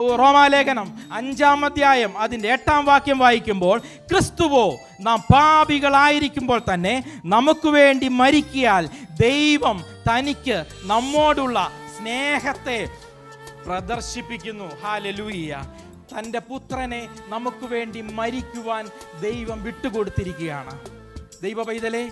റോമാലേഖനം 5-ാം അധ്യായം അതിൻ്റെ 8-ാം വാക്യം വായിക്കുമ്പോൾ, ക്രിസ്തുവോ നാം പാപികളായിരിക്കുമ്പോൾ തന്നെ നമുക്ക് വേണ്ടി മരിക്കിയാൽ ദൈവം തനിക്ക് നമ്മോടുള്ള സ്നേഹത്തെ പ്രദർശിപ്പിക്കുന്നു. ഹല്ലേലൂയ. തൻ്റെ പുത്രനെ നമുക്ക് വേണ്ടി മരിക്കുവാൻ ദൈവം വിട്ടുകൊടുത്തിരിക്കുകയാണ്. ദൈവ പൈതലേ,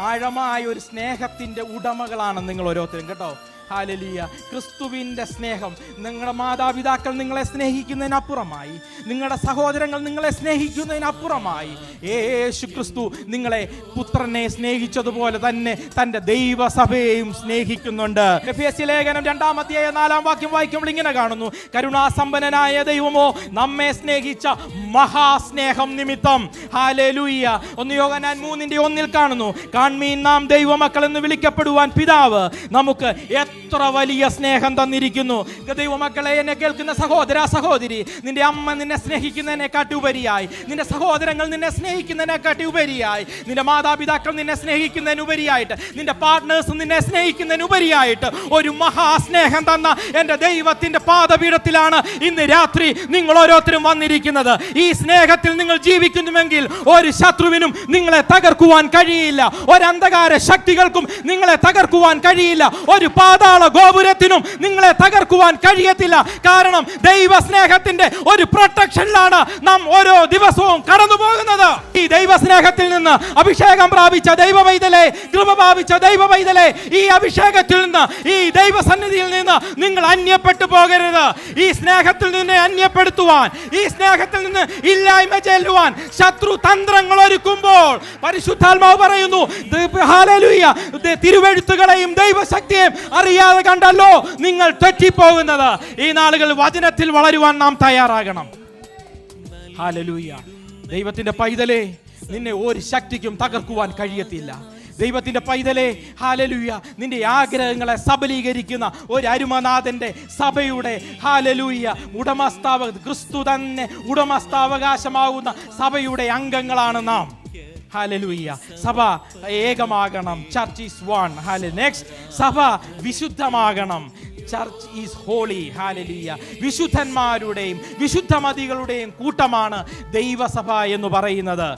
ആഴമായ ഒരു സ്നേഹത്തിൻ്റെ ഉടമകളാണ് നിങ്ങൾ ഓരോരുത്തരും കേട്ടോ. ഹല്ലേലൂയ. ക്രിസ്തുവിൻ്റെ സ്നേഹം, നിങ്ങളുടെ മാതാപിതാക്കൾ നിങ്ങളെ സ്നേഹിക്കുന്നതിനപ്പുറമായി, നിങ്ങളുടെ സഹോദരങ്ങൾ നിങ്ങളെ സ്നേഹിക്കുന്നതിനപ്പുറമായി യേശു ക്രിസ്തു നിങ്ങളെ പുത്രനെ സ്നേഹിച്ചതുപോലെ തന്നെ തൻ്റെ ദൈവസഭയെയും സ്നേഹിക്കുന്നുണ്ട്. എഫേസ്യ ലേഖനം 2-ാം അധ്യായം 4-ാം വാക്യം വായിക്കുമ്പോൾ ഇങ്ങനെ കാണുന്നു, കരുണാസമ്പന്നനായ ദൈവമോ നമ്മെ സ്നേഹിച്ച മഹാസ്നേഹം നിമിത്തം. ഹല്ലേലൂയ. 1 യോഹന്നാൻ 3:1 കാണുന്നു, കാൺമീൻ നാം ദൈവമക്കൾ എന്ന് വിളിക്കപ്പെടുവാൻ പിതാവ് നമുക്ക് എത്ര വലിയ സ്നേഹം തന്നിരിക്കുന്നു. ദൈവമക്കളെ, എന്നെ കേൾക്കുന്ന സഹോദര സഹോദരി, നിന്റെ അമ്മ നിന്നെ സ്നേഹിക്കുന്നതിനെക്കാട്ടി ഉപരിയായി, നിന്റെ സഹോദരങ്ങൾ നിന്നെ സ്നേഹിക്കുന്നതിനെക്കാട്ടി ഉപരിയായി, നിന്റെ മാതാപിതാക്കൾ നിന്നെ സ്നേഹിക്കുന്നതിനുപരിയായിട്ട്, നിന്റെ പാർട്ട്നേഴ്സ് നിന്നെ സ്നേഹിക്കുന്നതിനുപരിയായിട്ട് ഒരു മഹാസ്നേഹം തന്ന എൻ്റെ ദൈവത്തിൻ്റെ പാദപീഠത്തിലാണ് ഇന്ന് രാത്രി നിങ്ങൾ ഓരോരുത്തരും വന്നിരിക്കുന്നത്. ഈ സ്നേഹത്തിൽ നിങ്ങൾ ജീവിക്കുന്നുവെങ്കിൽ ഒരു ശത്രുവിനും നിങ്ങളെ തകർക്കുവാൻ കഴിയില്ല, ഒരു അന്ധകാര ശക്തികൾക്കും നിങ്ങളെ തകർക്കുവാൻ കഴിയില്ല, ഒരു പാതാള ഗോപുരത്തിനും നിങ്ങളെ തകർക്കുവാൻ കഴിയത്തില്ല. കാരണം ദൈവ സ്നേഹത്തിന്റെ ഒരു പ്രൊട്ടക്ഷനിലാണ് നാം ഓരോ ദിവസവും കടന്നു പോകുന്നത്. ഈ ദൈവ സ്നേഹത്തിൽ നിന്ന് അഭിഷേകം പ്രാപിച്ച ദൈവ പൈതലേ, കൃപ പ്രാപിച്ച ദൈവ പൈതലേ, ഈ അഭിഷേകത്തിൽ നിന്ന്, ഈ ദൈവസന്നിധിയിൽ നിന്ന് നിങ്ങൾ അന്യപ്പെട്ടു പോകരുത്. ഈ സ്നേഹത്തിൽ നിന്ന് അന്യപ്പെടുത്തുവാൻ, ഈ സ്നേഹത്തിൽ നിന്ന് ഇല്ലായ്മ ചെല്ലുവാൻ ശത്രു തന്ത്രങ്ങൾ ഒരുക്കുമ്പോൾ പരിശുദ്ധാത്മാവ് പറയുന്നു, ഹല്ലേലൂയ, തിരുവെഴുത്തുകളെയും ദൈവശക്തിയെയും അറിയാതെ കണ്ടല്ലോ നിങ്ങൾ തെറ്റിപ്പോകുന്നത്. ഈ നാളുകൾ വചനത്തിൽ വളരുവാൻ നാം തയ്യാറാകണം. ഹല്ലേലൂയ. ദൈവത്തിന്റെ പൈതലേ, നിന്നെ ഒരു ശക്തിക്കും തകർക്കുവാൻ കഴിയത്തില്ല. ദൈവത്തിന്റെ പൈതലേ, ഹല്ലേലൂയ, നിന്റെ ആഗ്രഹങ്ങളെ സബലീകരിക്കുന്ന ഒരു അരുമനാഥന്റെ സഭയുടെ ഹല്ലേലൂയ ക്രിസ്തു തന്നെ ഉടമസ്ഥാവകാശമാകുന്ന സഭയുടെ അംഗങ്ങളാണ് നാം. ഹല്ലേലൂയ. സഭ ഏകമാകണം. Church is one. Hallelujah. Next, സഭ വിശുദ്ധമാകണം. Church is holy. ഹല്ലേലൂയ. വിശുദ്ധന്മാരുടെയും വിശുദ്ധമതികളുടെയും കൂട്ടമാണ് ദൈവസഭ എന്ന് പറയുന്നത്.